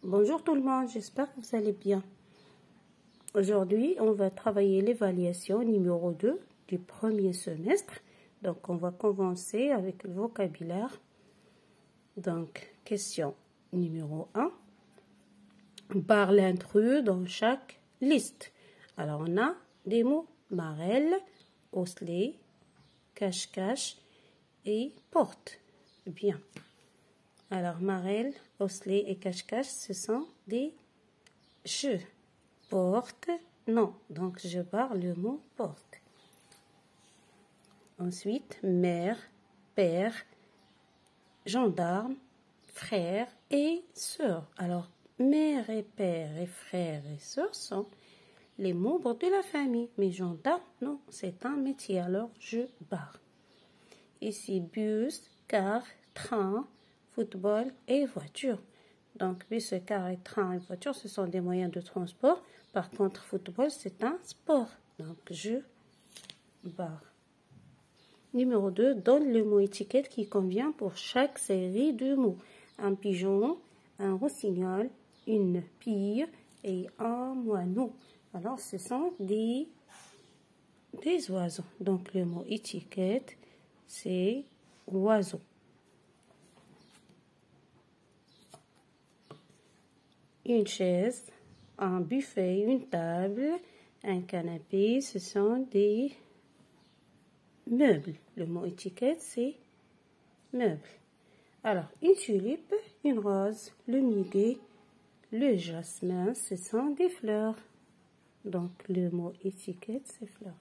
Bonjour tout le monde, j'espère que vous allez bien. Aujourd'hui, on va travailler l'évaluation numéro 2 du premier semestre. Donc, on va commencer avec le vocabulaire. Donc, question numéro 1. Par l'intrus dans chaque liste. Alors, on a des mots marelle, osselet, cache-cache et porte. Bien. Alors, marelle, osselet et cache-cache, ce sont des jeux. Porte, non. Donc, je barre le mot porte. Ensuite, mère, père, gendarme, frère et sœur. Alors, mère et père et frère et sœur sont les membres de la famille. Mais gendarme, non, c'est un métier. Alors, je barre. Ici, bus, car, train, football et voiture. Donc, bus, car, train et voiture, ce sont des moyens de transport. Par contre, football, c'est un sport. Donc, je barre. Numéro 2, donne le mot étiquette qui convient pour chaque série de mots. Un pigeon, un rossignol, une pie et un moineau. Alors, ce sont des oiseaux. Donc, le mot étiquette, c'est oiseau. Une chaise, un buffet, une table, un canapé, ce sont des meubles. Le mot étiquette, c'est meuble. Alors, une tulipe, une rose, le muguet, le jasmin, ce sont des fleurs. Donc, le mot étiquette, c'est fleurs.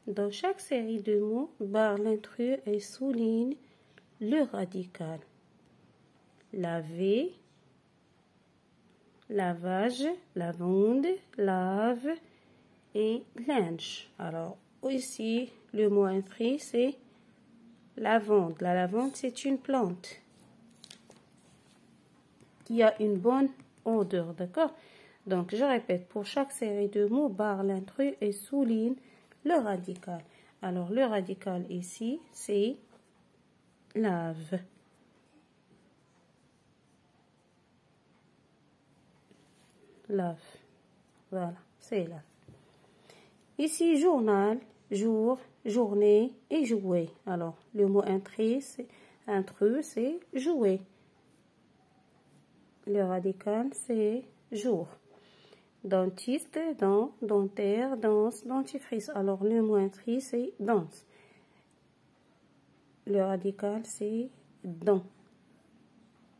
Dans chaque série de mots, barre l'intrus et souligne le radical. Laver, lavage, lavande, lave et linge. Alors, ici, le mot inscrit, c'est lavande. La lavande, c'est une plante qui a une bonne odeur, d'accord? Donc, je répète, pour chaque série de mots, barre l'intrus et souligne le radical. Alors, le radical ici, c'est lave. Lave. Voilà, c'est lave. Ici, journal, jour, journée et jouer. Alors, le mot intrus, c'est jouer. Le radical, c'est jour. Dentiste, dent, dentaire, danse, dentifrice. Alors, le mot intrus, c'est danse. Le radical, c'est dent.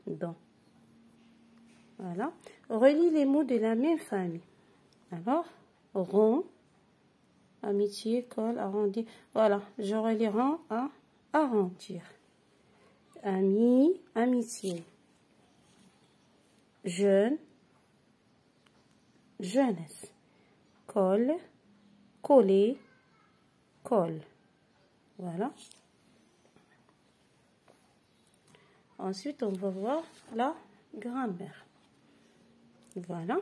Dent. Voilà. Relie les mots de la même famille. Alors, rond, amitié, col, arrondi. Voilà, je relis rond à arrondir. Ami, amitié. Jeune, jeunesse. Col, coller, colle. Voilà. Ensuite, on va voir la grammaire. Voilà.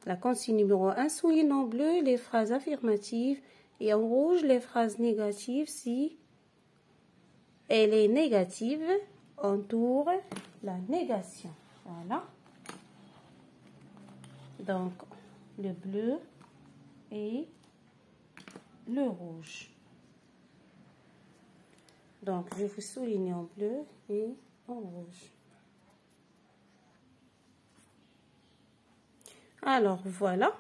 La consigne numéro 1, souligne en bleu les phrases affirmatives et en rouge les phrases négatives. Si elle est négative, entoure la négation. Voilà. Donc, le bleu et le rouge. Donc, je vous souligne en bleu et en rouge. Alors, voilà.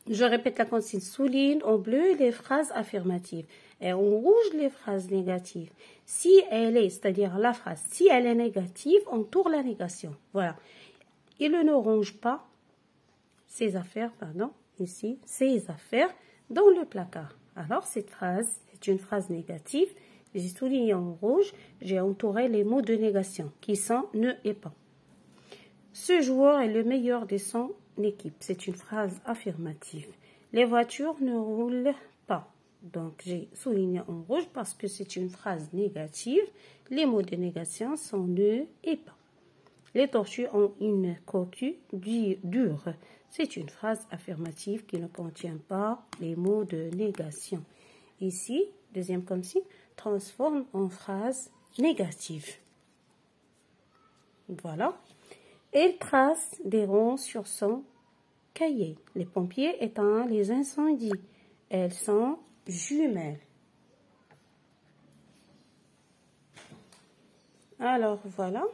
Je répète la consigne. Souligne en bleu les phrases affirmatives et en rouge les phrases négatives. Si elle est, c'est-à-dire la phrase, si elle est négative, entoure la négation. Voilà. Il ne range pas ses affaires, ici, ses affaires dans le placard. Alors, cette phrase, c'est une phrase négative. J'ai souligné en rouge, j'ai entouré les mots de négation qui sont ne et pas. Ce joueur est le meilleur de son équipe. C'est une phrase affirmative. Les voitures ne roulent pas. Donc, j'ai souligné en rouge parce que c'est une phrase négative. Les mots de négation sont ne et pas. Les tortues ont une coquille dure. C'est une phrase affirmative qui ne contient pas les mots de négation. Ici, deuxième consigne, transforme en phrase négative. Voilà. Elle trace des ronds sur son cahier. Les pompiers éteignent les incendies. Elles sont jumelles. Alors, voilà.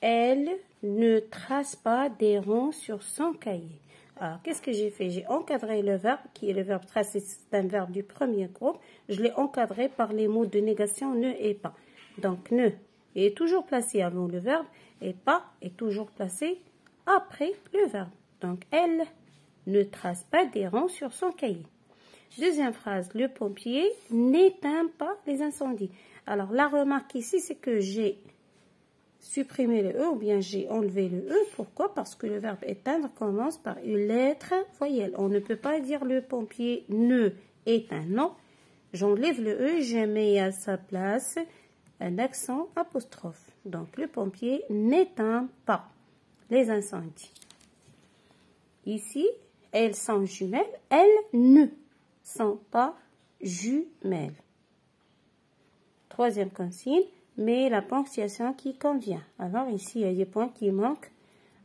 Elle ne trace pas des ronds sur son cahier. Alors, qu'est-ce que j'ai fait? J'ai encadré le verbe, qui est le verbe tracer, c'est un verbe du premier groupe. Je l'ai encadré par les mots de négation ne et pas. Donc, ne est toujours placé avant le verbe et pas est toujours placé après le verbe. Donc, elle ne trace pas des ronds sur son cahier. Deuxième phrase, le pompier n'éteint pas les incendies. Alors, la remarque ici, c'est que j'ai supprimé le E ou bien j'ai enlevé le E. Pourquoi? Parce que le verbe éteindre commence par une lettre voyelle. On ne peut pas dire le pompier ne éteint. Non, j'enlève le E, je mets à sa place un accent apostrophe. Donc, le pompier n'éteint pas les incendies. Ici, elles sont jumelles, elles ne sont pas jumelles. Troisième consigne, mais la ponctuation qui convient. Alors ici, il y a des points qui manquent.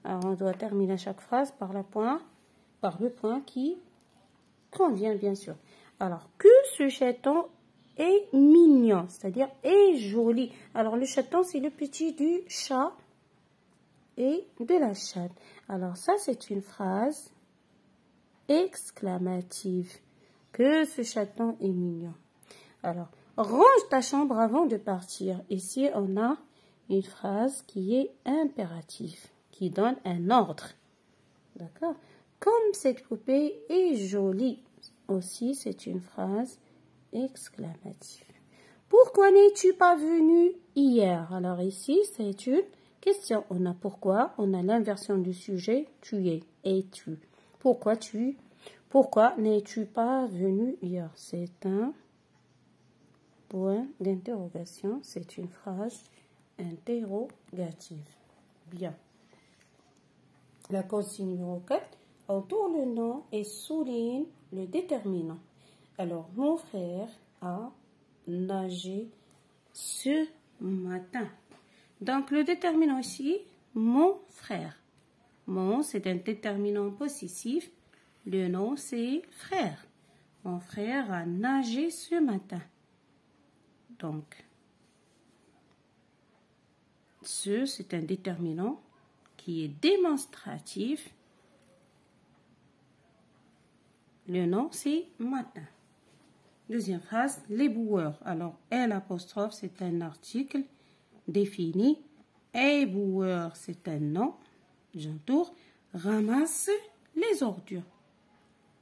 Alors on doit terminer chaque phrase par le point qui convient, bien sûr. Alors, que ce chaton est mignon, c'est-à-dire est joli. Alors le chaton, c'est le petit du chat et de la chatte. Alors ça, c'est une phrase exclamative. Que ce chaton est mignon. Alors, range ta chambre avant de partir. Ici, on a une phrase qui est impérative, qui donne un ordre. D'accord? Comme cette poupée est jolie. Aussi, c'est une phrase exclamative. Pourquoi n'es-tu pas venu hier? Alors ici, c'est une question. On a pourquoi, on a l'inversion du sujet, tu es, es-tu. Pourquoi n'es-tu pas venu hier? C'est un point d'interrogation, c'est une phrase interrogative. Bien. La consigne numéro 4, entoure le nom et souligne le déterminant. Alors, mon frère a nagé ce matin. Donc, le déterminant ici, mon frère. Mon, c'est un déterminant possessif. Le nom, c'est frère. Mon frère a nagé ce matin. Donc, ce, c'est un déterminant qui est démonstratif. Le nom, c'est matin. Deuxième phrase, les boueurs. Alors, L', c'est un article défini. Et boueur, c'est un nom. J'entoure. Ramasse les ordures.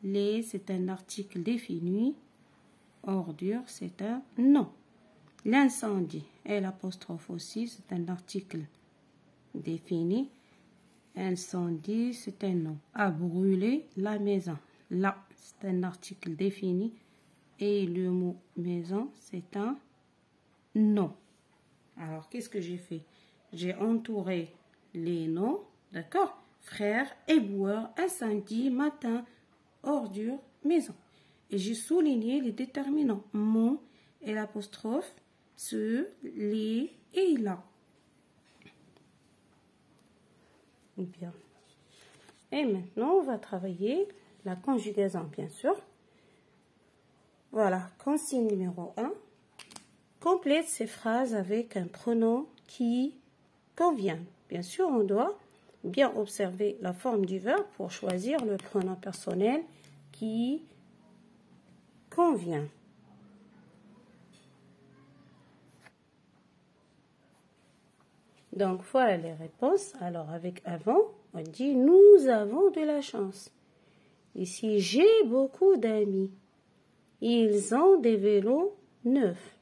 Les, c'est un article défini. Ordure, c'est un nom. L'incendie, L' aussi, c'est un article défini. Incendie, c'est un nom. A brûler la maison. Là, c'est un article défini. Et le mot maison, c'est un nom. Alors, qu'est-ce que j'ai fait? J'ai entouré les noms, d'accord? Frère, éboueur, incendie, matin, ordure, maison. Et j'ai souligné les déterminants. Mon et l'apostrophe, ce, les et là. Bien. Et maintenant, on va travailler la conjugaison, bien sûr. Voilà, consigne numéro 1. Complète ces phrases avec un pronom qui convient. Bien sûr, on doit bien observer la forme du verbe pour choisir le pronom personnel qui convient. Donc, voilà les réponses. Alors, avec avant, on dit « Nous avons de la chance ». Ici, « J'ai beaucoup d'amis ». Ils ont des vélos neufs.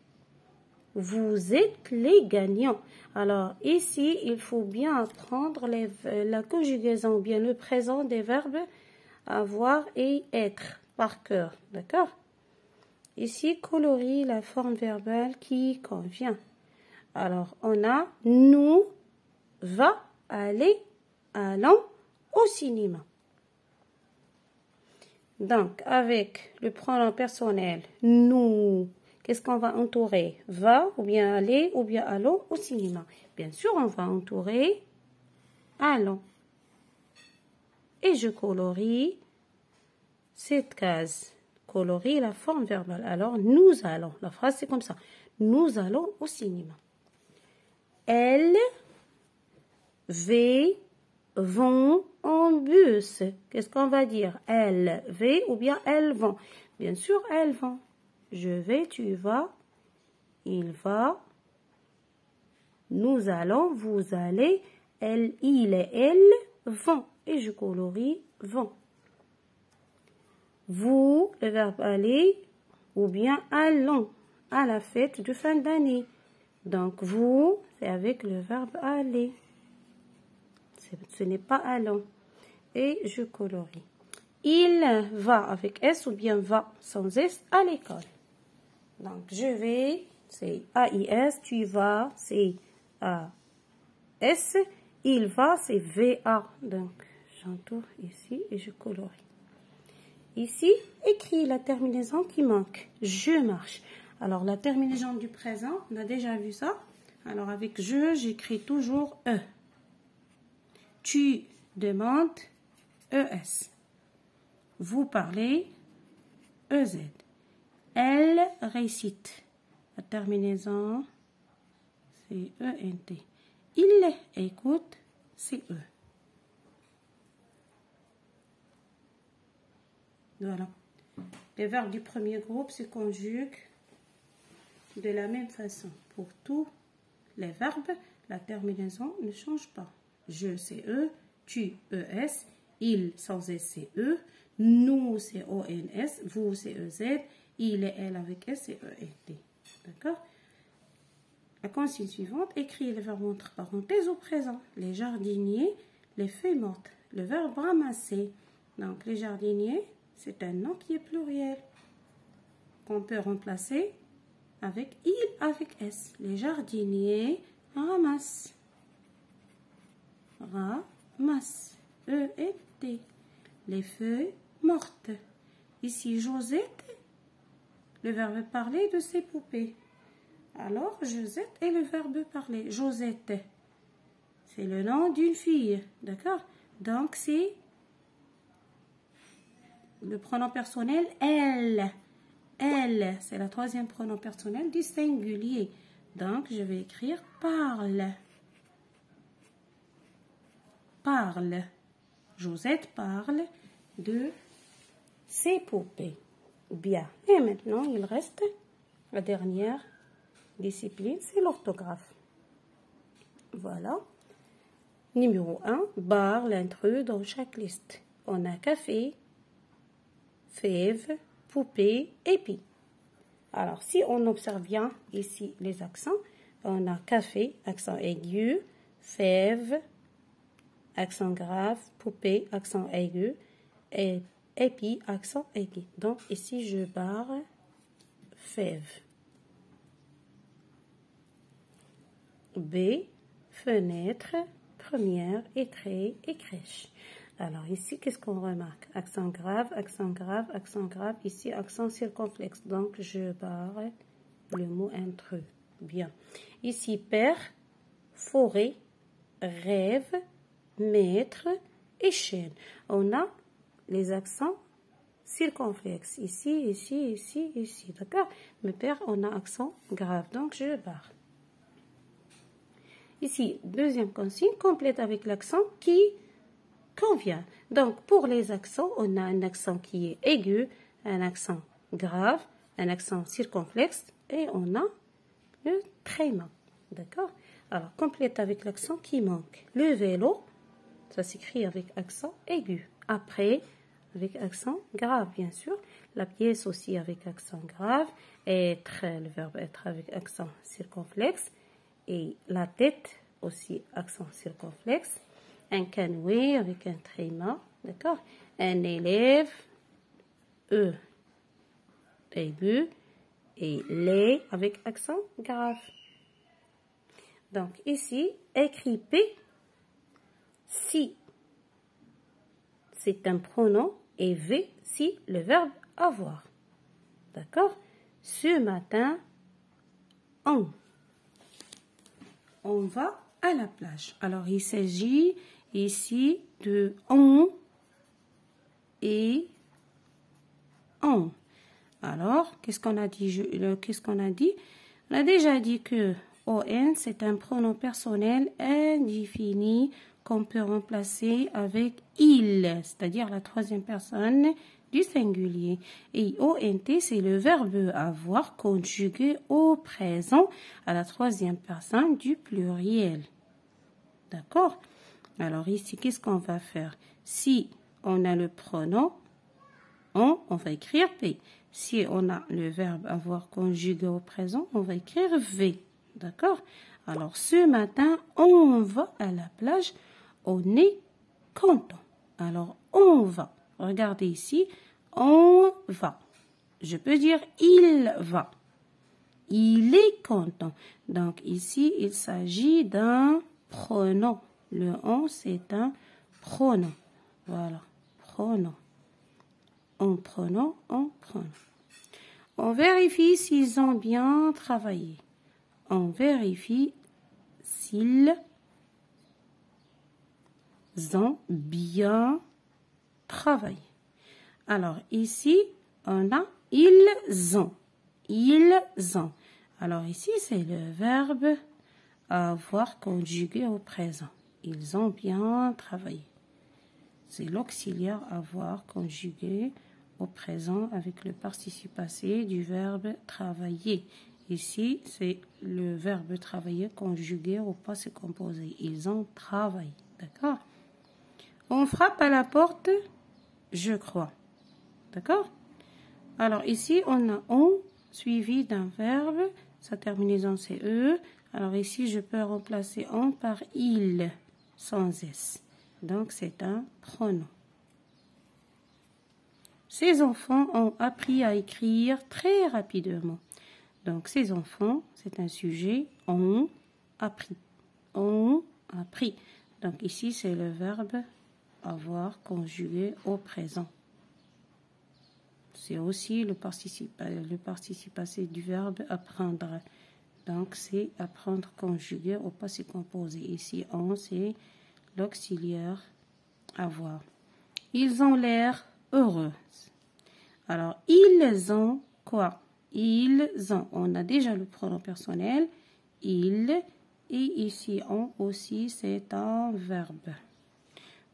Vous êtes les gagnants. Alors, ici, il faut bien apprendre la conjugaison, ou bien le présent des verbes avoir et être par cœur. D'accord? Ici, colorie la forme verbale qui convient. Alors, on a nous, va, aller, allons au cinéma. Donc, avec le pronom personnel, nous, qu'est-ce qu'on va entourer? Va, ou bien aller, ou bien allons au cinéma. Bien sûr, on va entourer allons. Et je colorie cette case. Colorie la forme verbale. Alors, nous allons. La phrase, c'est comme ça. Nous allons au cinéma. Elles vont en bus. Qu'est-ce qu'on va dire? Elles vont ou bien elles vont? Bien sûr, elles vont. Je vais, tu vas, il va, nous allons, vous allez, elle, il et elles vont. Et je colorie vont. Vous, le verbe aller, ou bien allons à la fête de fin d'année. Donc, vous, c'est avec le verbe aller. Ce n'est pas allons. Et je colorie. Il va avec S ou bien va sans S à l'école. Donc, je vais, c'est A-I-S. Tu vas, c'est A-S. Il va, c'est V-A. Donc, j'entoure ici et je colorie. Ici, écris la terminaison qui manque. Je marche. Alors, la terminaison du présent, on a déjà vu ça. Alors, avec je, j'écris toujours E. Tu demandes ES. Vous parlez EZ. Elle récite. La terminaison, c'est ENT. Il écoute, c'est E. Voilà. Les verbes du premier groupe se conjuguent de la même façon. Pour tous les verbes, la terminaison ne change pas. Je, c'est E. Tu, ES. Il, sans S, c'est E. Nous, c'est ONS. Vous, c'est EZ. Il et elle avec S, c'est ENT. D'accord? La consigne suivante, écrit le verbe entre parenthèses au présent. Les jardiniers, les feuilles mortes. Le verbe ramasser. Donc, les jardiniers, c'est un nom qui est pluriel. Qu'on peut remplacer avec il avec S. Les jardiniers ramassent. Ramasse. E-N-T. Les feuilles mortes. Ici, Josette, le verbe parler de ses poupées. Alors, Josette est le verbe parler. Josette, c'est le nom d'une fille. D'accord? Donc, c'est le pronom personnel elle. Elle, c'est la troisième pronom personnel du singulier. Donc, je vais écrire parle. Parle. Josette parle de ses poupées. Bien. Et maintenant, il reste la dernière discipline, c'est l'orthographe. Voilà. Numéro 1, barre l'intrus dans chaque liste. On a café, fève, poupée, épi. Alors, si on observe bien ici les accents, on a café, accent aigu, fève, accent grave, poupée, accent aigu, et épi, accent aigu. Donc, ici, je barre fève. B, fenêtre, première, écrit et crèche. Alors ici, qu'est-ce qu'on remarque? Accent grave, accent grave, accent grave. Ici, accent circonflexe. Donc, je barre le mot intrus. Bien. Ici, père, forêt, rêve, maître et chaîne. On a les accents circonflexes. Ici, ici, ici, ici. D'accord? Mais père, on a accent grave. Donc, je barre. Ici, deuxième consigne, complète avec l'accent qui convient. Donc, pour les accents, on a un accent qui est aigu, un accent grave, un accent circonflexe et on a le tréma. D'accord? Alors, complète avec l'accent qui manque. Le vélo, ça s'écrit avec accent aigu. Après, avec accent grave, bien sûr. La pièce aussi avec accent grave. Être, le verbe être avec accent circonflexe. Et la tête aussi, accent circonflexe. Un canoë avec un tréma, d'accord? Un élève, E aigu, et les avec accent grave. Donc ici, écrit P, si c'est un pronom, et V si le verbe avoir. D'accord? Ce matin, on va à la plage. Alors, il s'agit ici de on et on. Alors, qu'est-ce qu'on a dit? Qu'est-ce qu'on a dit? On a déjà dit que on, c'est un pronom personnel indéfini qu'on peut remplacer avec il, c'est-à-dire la troisième personne du singulier. Et ont, c'est le verbe avoir conjugué au présent à la troisième personne du pluriel. D'accord? Alors ici, qu'est-ce qu'on va faire? Si on a le pronom on va écrire P. Si on a le verbe avoir conjugué au présent, on va écrire V. D'accord? Alors, ce matin, on va à la plage. On est content. Alors, on va. Regardez ici. On va. Je peux dire il va. Il est content. Donc, ici, il s'agit d'un pronom. Le on, c'est un pronom. Voilà. Pronom. En prenant, en prenant. On vérifie s'ils ont bien travaillé. On vérifie s'ils ont bien travaillé. Alors ici, on a ils ont. Ils ont. Alors ici, c'est le verbe avoir conjugué au présent. Ils ont bien travaillé. C'est l'auxiliaire avoir conjugué au présent avec le participe passé du verbe travailler. Ici, c'est le verbe travailler conjugué au passé composé. Ils ont travaillé. D'accord? On frappe à la porte, je crois. D'accord? Alors ici, on a on suivi d'un verbe. Sa terminaison, c'est e. Alors ici, je peux remplacer on par il sans s. Donc, c'est un pronom. Ces enfants ont appris à écrire très rapidement. Donc, ces enfants, c'est un sujet, ont appris. Ont appris. Donc, ici, c'est le verbe avoir conjugué au présent. C'est aussi le participe passé du verbe apprendre. Donc, c'est apprendre conjugué au passé composé. Ici, on, c'est l'auxiliaire avoir. Ils ont l'air heureux. Alors, ils ont quoi? Ils ont. On a déjà le pronom personnel. Ils. Et ici, on aussi, c'est un verbe.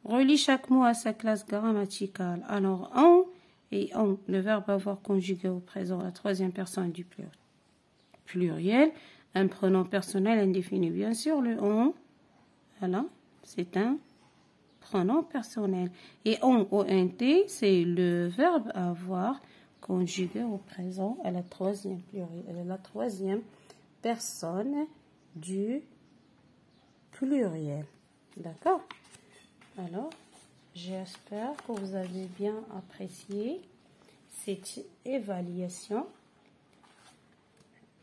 Relie chaque mot à sa classe grammaticale. Alors, on et on, le verbe avoir conjugué au présent, la troisième personne du pluriel. Un pronom personnel indéfini, bien sûr, le on. Voilà. C'est un pronom personnel. Et on, ONT, c'est le verbe avoir conjugué au présent à la troisième personne du pluriel. D'accord? Alors, j'espère que vous avez bien apprécié cette évaluation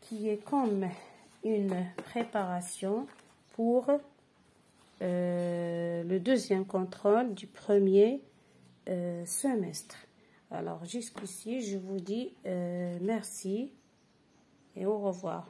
qui est comme une préparation pour le deuxième contrôle du premier semestre. Alors jusqu'ici, je vous dis merci et au revoir.